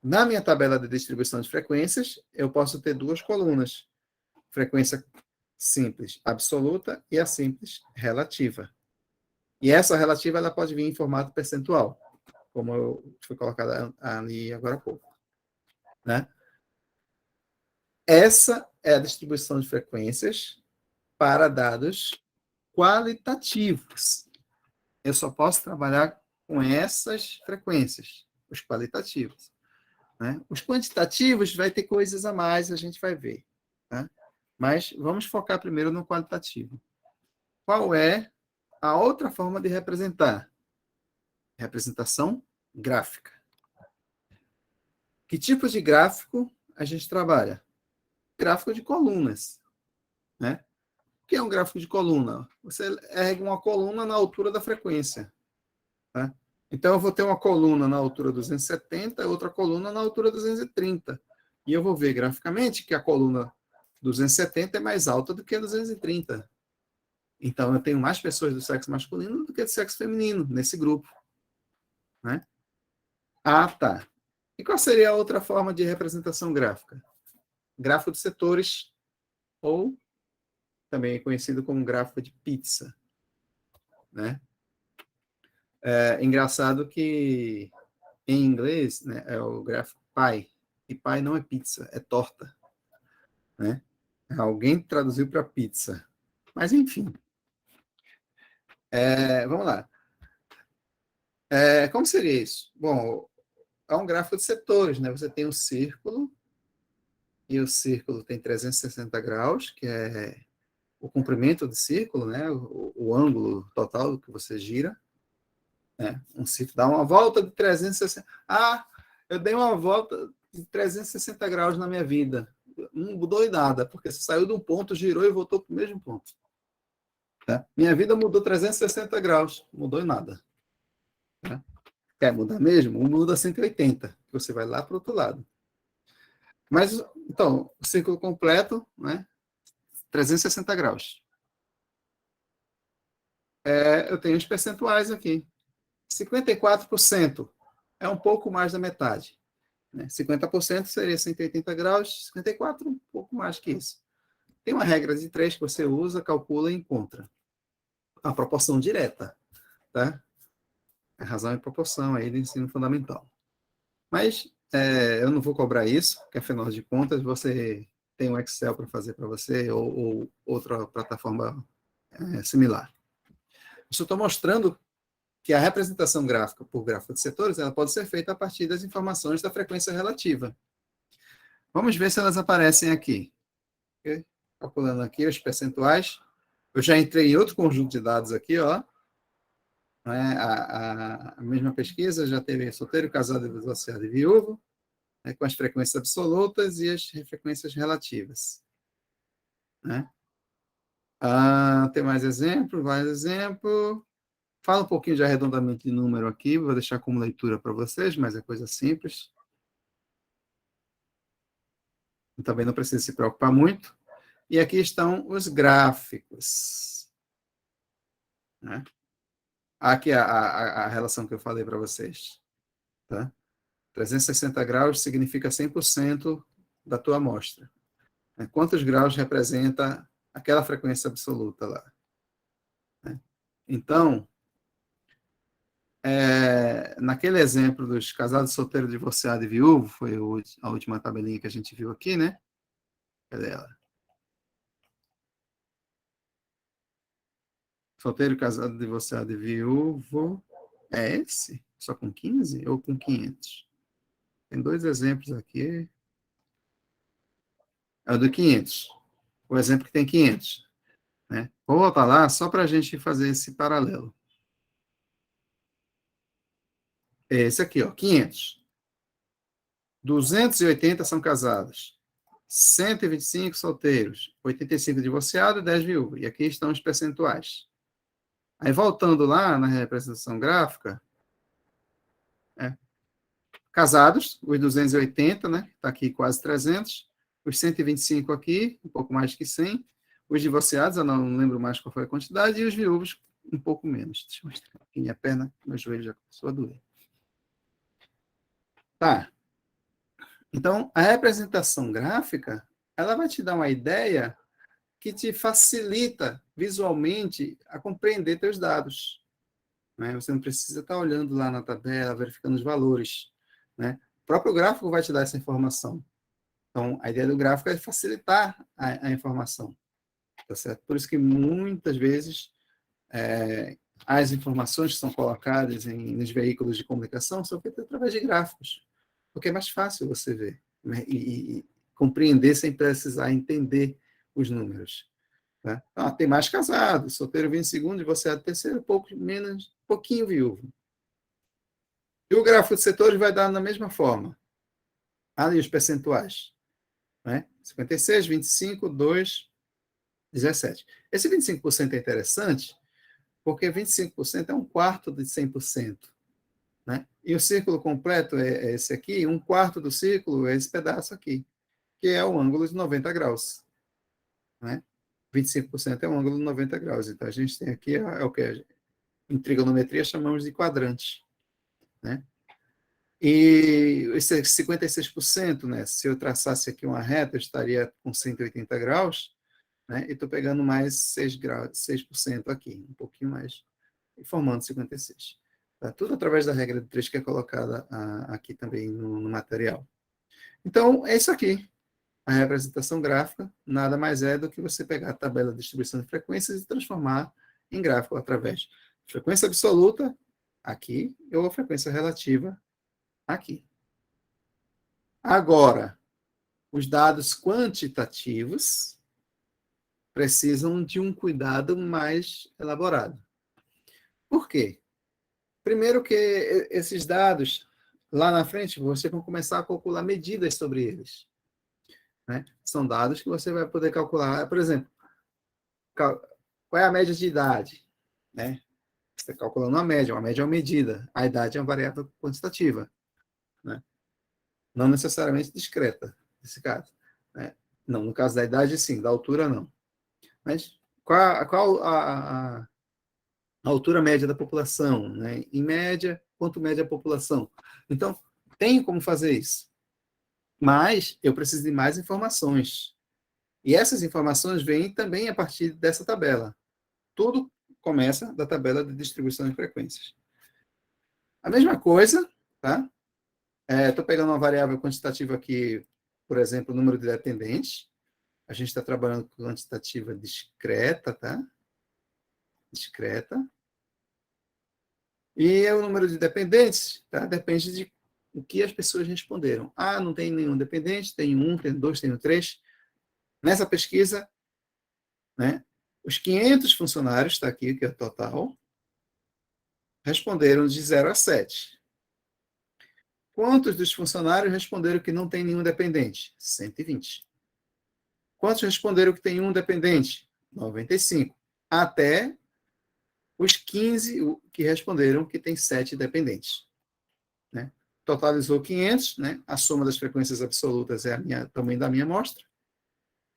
na minha tabela de distribuição de frequências, eu posso ter duas colunas. Frequência simples absoluta e a simples relativa. E essa relativa ela pode vir em formato percentual, como foi colocado ali agora há pouco. Né? Essa é a distribuição de frequências para dados qualitativos. Eu só posso trabalhar com essas frequências, os qualitativos. Né? Os quantitativos vai ter coisas a mais, a gente vai ver. Tá? Mas vamos focar primeiro no qualitativo. Qual é a outra forma de representar? Representação gráfica. Que tipo de gráfico a gente trabalha? Gráfico de colunas. Né? O que é um gráfico de coluna? Você ergue uma coluna na altura da frequência. Tá? Então, eu vou ter uma coluna na altura 270, outra coluna na altura 230. E eu vou ver graficamente que a coluna 270 é mais alta do que a 230. Então, eu tenho mais pessoas do sexo masculino do que do sexo feminino nesse grupo. Né? Ah, tá. E qual seria a outra forma de representação gráfica? Gráfico de setores, ou também conhecido como gráfico de pizza. Né? É engraçado que em inglês, né, é o gráfico pie, e pie não é pizza, é torta. Né? Alguém traduziu para pizza. Mas, enfim. Vamos lá. Como seria isso? Bom, é um gráfico de setores. Né? Você tem um círculo, e o círculo tem 360 graus, que é o comprimento do círculo, né? o ângulo total que você gira. Né? Um círculo dá uma volta de 360. Ah, eu dei uma volta de 360 graus na minha vida. Não mudou em nada, porque você saiu de um ponto, girou e voltou para o mesmo ponto. Tá? Minha vida mudou 360 graus, não mudou em nada. Tá? Quer mudar mesmo? Muda 180, você vai lá para o outro lado. Mas, então, o círculo completo, né? 360 graus. Eu tenho os percentuais aqui. 54% é um pouco mais da metade. Né? 50% seria 180 graus, 54% um pouco mais que isso. Tem uma regra de 3 que você usa, calcula e encontra. A proporção direta. Tá? A razão e proporção aí do ensino fundamental. Mas eu não vou cobrar isso, porque afinal de contas você tem um Excel para fazer para você ou outra plataforma similar. Eu só estou mostrando que a representação gráfica por gráfico de setores ela pode ser feita a partir das informações da frequência relativa. Vamos ver se elas aparecem aqui. Okay? Calculando aqui os percentuais. Eu já entrei em outro conjunto de dados aqui, ó. A mesma pesquisa já teve solteiro, casado, divorciado e viúvo, né, com as frequências absolutas e as frequências relativas. Né? Tem mais exemplos, mais exemplos. Fala um pouquinho de arredondamento de número aqui, vou deixar como leitura para vocês, mas é coisa simples. Também não precisa se preocupar muito. E aqui estão os gráficos. Né? Aqui a relação que eu falei para vocês. Tá? 360 graus significa 100% da tua amostra. Quantos graus representa aquela frequência absoluta lá? Então, naquele exemplo dos casados, solteiro, divorciado e viúvo, foi a última tabelinha que a gente viu aqui, né? Cadê ela? Solteiro, casado, divorciado e viúvo. É esse? Só com 15 ou com 500? Tem dois exemplos aqui. É o do 500. O exemplo que tem 500. Né? Vou voltar lá só para a gente fazer esse paralelo. Esse aqui, ó, 500. 280 são casados. 125 solteiros. 85 divorciados e 10 viúvas. E aqui estão os percentuais. Aí, voltando lá na representação gráfica, casados, os 280, né? Está aqui quase 300. Os 125 aqui, um pouco mais que 100. Os divorciados, eu não lembro mais qual foi a quantidade. E os viúvos, um pouco menos. Deixa eu mostrar aqui minha perna, meu joelho já começou a doer. Tá. Então, a representação gráfica, ela vai te dar uma ideia que te facilita visualmente a compreender teus dados. Né? Você não precisa estar olhando lá na tabela, verificando os valores. Né? O próprio gráfico vai te dar essa informação. Então, a ideia do gráfico é facilitar a informação. Tá certo? Por isso que muitas vezes as informações que são colocadas nos veículos de comunicação são feitas através de gráficos, porque é mais fácil você ver, né? e compreender sem precisar entender os números. Tá? Tem mais casados, solteiro vem em segundo, divorciado terceiro, pouquinho viúvo. E o gráfico de setores vai dar da mesma forma. Ali os percentuais. Né? 56, 25, 2, 17. Esse 25% é interessante porque 25% é um quarto de 100%. Né? E o círculo completo é esse aqui, um quarto do círculo é esse pedaço aqui, que é o ângulo de 90 graus. Né? 25% é um ângulo de 90 graus. Então, a gente tem aqui o que em trigonometria chamamos de quadrante. Né? E esse 56%, né? Se eu traçasse aqui uma reta, eu estaria com 180 graus, né? E estou pegando mais 6% aqui, um pouquinho mais, e formando 56%. Tá? Tudo através da regra de 3 que é colocada aqui também no material. Então, é isso aqui. A representação gráfica nada mais é do que você pegar a tabela de distribuição de frequências e transformar em gráfico através de frequência absoluta, aqui, ou a frequência relativa, aqui. Agora, os dados quantitativos precisam de um cuidado mais elaborado. Por quê? Primeiro que esses dados, lá na frente, você vai começar a calcular medidas sobre eles. Né? São dados que você vai poder calcular. Por exemplo, qual é a média de idade? Né? Você está calculando uma média é uma medida. A idade é uma variável quantitativa. Né? Não necessariamente discreta, nesse caso. Né? Não, no caso da idade, sim, da altura, não. Mas qual a altura média da população? Né? Em média, quanto mede a população? Então, tem como fazer isso. Mas eu preciso de mais informações. E essas informações vêm também a partir dessa tabela. Tudo começa da tabela de distribuição de frequências. A mesma coisa, tá? Estou pegando uma variável quantitativa aqui, por exemplo, o número de dependentes. A gente está trabalhando com quantitativa discreta, tá? Discreta. E o número de dependentes, tá? Depende de o que as pessoas responderam. Ah, não tem nenhum dependente, tem um, tem dois, tem três. Nessa pesquisa, né, os 500 funcionários, está aqui, que é o total, responderam de 0 a 7. Quantos dos funcionários responderam que não tem nenhum dependente? 120. Quantos responderam que tem um dependente? 95. Até os 15 que responderam que tem 7 dependentes. Né? Totalizou 500, né? A soma das frequências absolutas é o tamanho da minha amostra,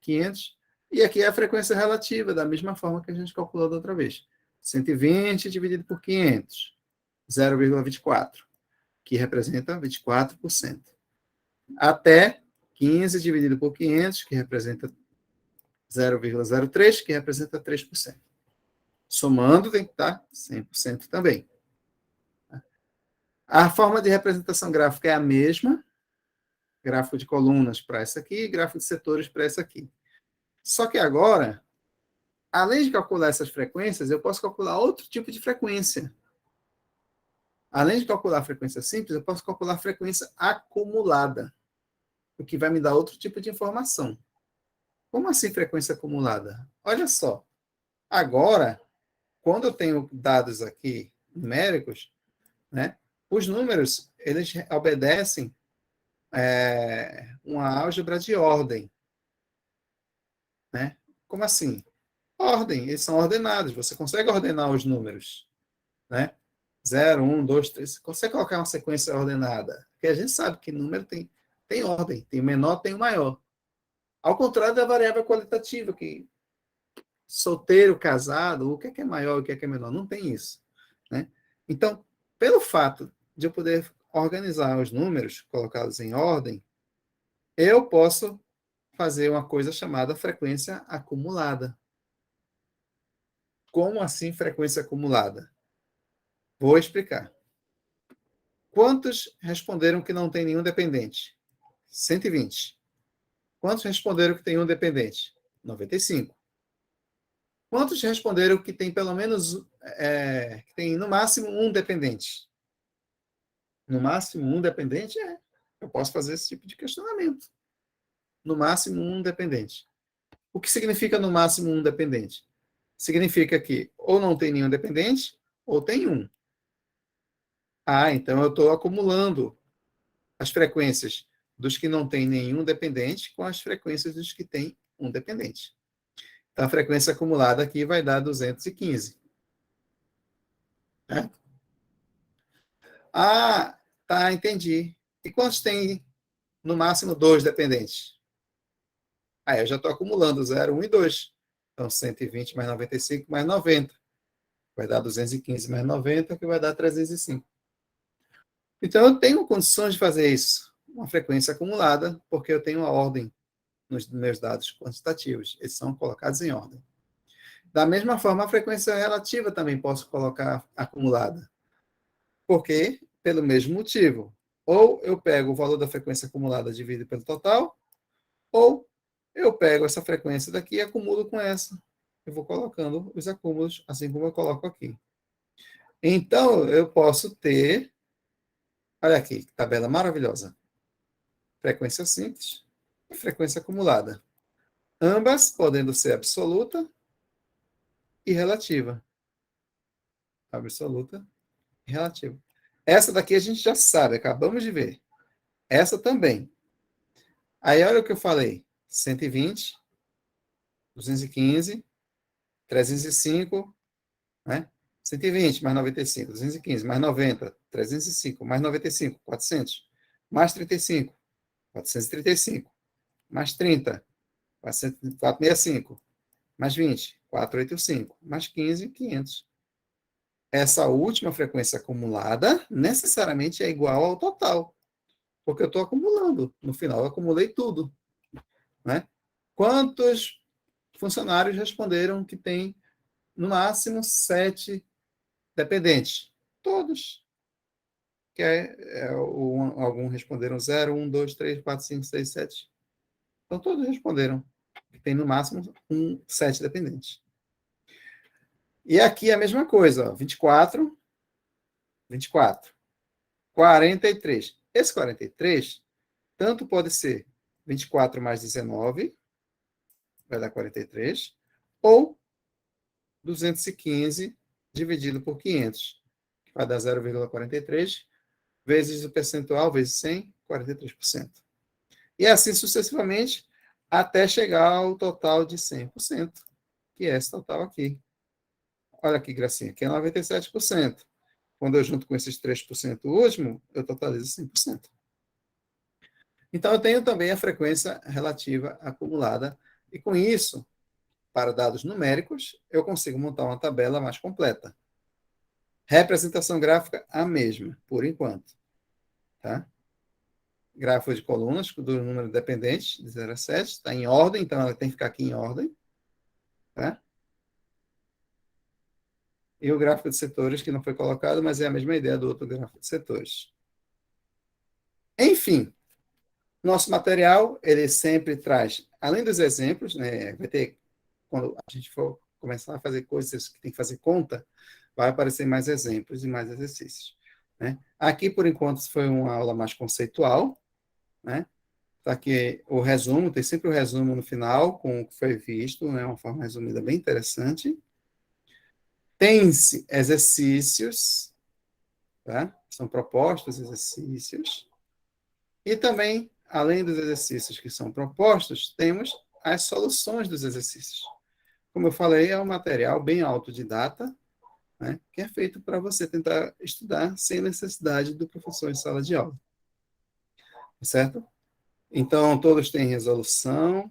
500. E aqui é a frequência relativa, da mesma forma que a gente calculou da outra vez. 120 dividido por 500, 0,24, que representa 24%. Até 15 dividido por 500, que representa 0,03, que representa 3%. Somando, tem que estar 100% também. A forma de representação gráfica é a mesma, gráfico de colunas para essa aqui, gráfico de setores para essa aqui. Só que agora, além de calcular essas frequências, eu posso calcular outro tipo de frequência. Além de calcular a frequência simples, eu posso calcular a frequência acumulada, o que vai me dar outro tipo de informação. Como assim frequência acumulada? Olha só. Agora, quando eu tenho dados aqui numéricos, né, os números eles obedecem uma álgebra de ordem. Né? Como assim? Ordem, eles são ordenados. Você consegue ordenar os números. Né? 0, 1, 2, 3. Você consegue colocar uma sequência ordenada. Porque a gente sabe que número tem ordem. Tem o menor, tem o maior. Ao contrário da variável qualitativa, que solteiro, casado, o que é maior, o que é menor. Não tem isso. Né? Então, pelo fato de eu poder organizar os números, colocá-los em ordem, eu posso fazer uma coisa chamada frequência acumulada. Como assim frequência acumulada? Vou explicar. Quantos responderam que não tem nenhum dependente? 120. Quantos responderam que tem um dependente? 95. Quantos responderam que tem pelo menos, que tem no máximo um dependente? No máximo um dependente? Eu posso fazer esse tipo de questionamento. No máximo um dependente. O que significa no máximo um dependente? Significa que ou não tem nenhum dependente, ou tem um. Então eu estou acumulando as frequências dos que não têm nenhum dependente com as frequências dos que têm um dependente. Então, a frequência acumulada aqui vai dar 215. Né? Ah, tá, entendi. E quantos tem, no máximo, 2 dependentes? Aí eu já estou acumulando 0, 1 e 2. Então, 120 mais 95 mais 90. Vai dar 215 mais 90, que vai dar 305. Então, eu tenho condições de fazer isso. Uma frequência acumulada, porque eu tenho uma ordem nos meus dados quantitativos. Eles são colocados em ordem. Da mesma forma, a frequência relativa também posso colocar acumulada. Por quê? Pelo mesmo motivo. Ou eu pego o valor da frequência acumulada dividido pelo total, ou eu pego essa frequência daqui e acumulo com essa. Eu vou colocando os acúmulos, assim como eu coloco aqui. Então, eu posso ter... Olha aqui, que tabela maravilhosa. Frequência simples e frequência acumulada. Ambas podendo ser absoluta e relativa. Absoluta e relativa. Essa daqui a gente já sabe, acabamos de ver. Essa também. Aí olha o que eu falei. 120, 215, 305, né? 120 mais 95, 215 mais 90, 305, mais 95, 400, mais 35, 435, mais 30, 465, mais 20, 485, mais 15, 500. Essa última frequência acumulada necessariamente é igual ao total, porque eu estou acumulando. No final, eu acumulei tudo. Né? Quantos funcionários responderam que tem, no máximo, 7 dependentes? Todos. Alguns responderam 0, 1, 2, 3, 4, 5, 6, 7. Então, todos responderam que tem, no máximo, 7 dependentes. E aqui é a mesma coisa, ó, 24, 24, 43. Esse 43, tanto pode ser 24 mais 19, vai dar 43, ou 215 dividido por 500, que vai dar 0,43, vezes o percentual, vezes 100, 43%. E assim sucessivamente, até chegar ao total de 100%, que é esse total aqui. Olha que gracinha, aqui é 97%. Quando eu junto com esses 3% último, eu totalizo 100%. Então, eu tenho também a frequência relativa acumulada, e com isso, para dados numéricos, eu consigo montar uma tabela mais completa. Representação gráfica, a mesma, por enquanto. Tá? Gráfico de colunas, do número dependente, de 0 a 7, está em ordem, então ela tem que ficar aqui em ordem. Tá? E o gráfico de setores, que não foi colocado, mas é a mesma ideia do outro gráfico de setores. Enfim, nosso material, ele sempre traz, além dos exemplos, né, vai ter, quando a gente for começar a fazer coisas que tem que fazer conta, vai aparecer mais exemplos e mais exercícios. Né? Aqui, por enquanto, foi uma aula mais conceitual. Né? Tá aqui o resumo, tem sempre o resumo no final, com o que foi visto, né? Uma forma resumida bem interessante. Tem-se exercícios, tá? São propostos exercícios. E também, além dos exercícios que são propostos, temos as soluções dos exercícios. Como eu falei, é um material bem autodidata, né, que é feito para você tentar estudar sem necessidade do professor em sala de aula. Certo? Então, todos têm resolução.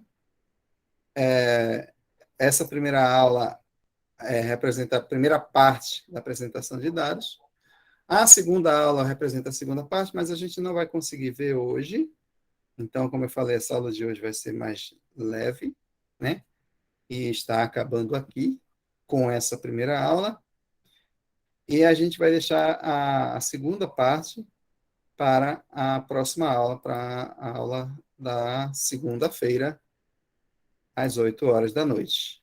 Essa primeira aula representa a primeira parte da apresentação de dados. A segunda aula representa a segunda parte, mas a gente não vai conseguir ver hoje. Então, como eu falei, essa aula de hoje vai ser mais leve, né? E está acabando aqui com essa primeira aula. E a gente vai deixar a segunda parte para a próxima aula, para a aula da segunda-feira, às 8 horas da noite.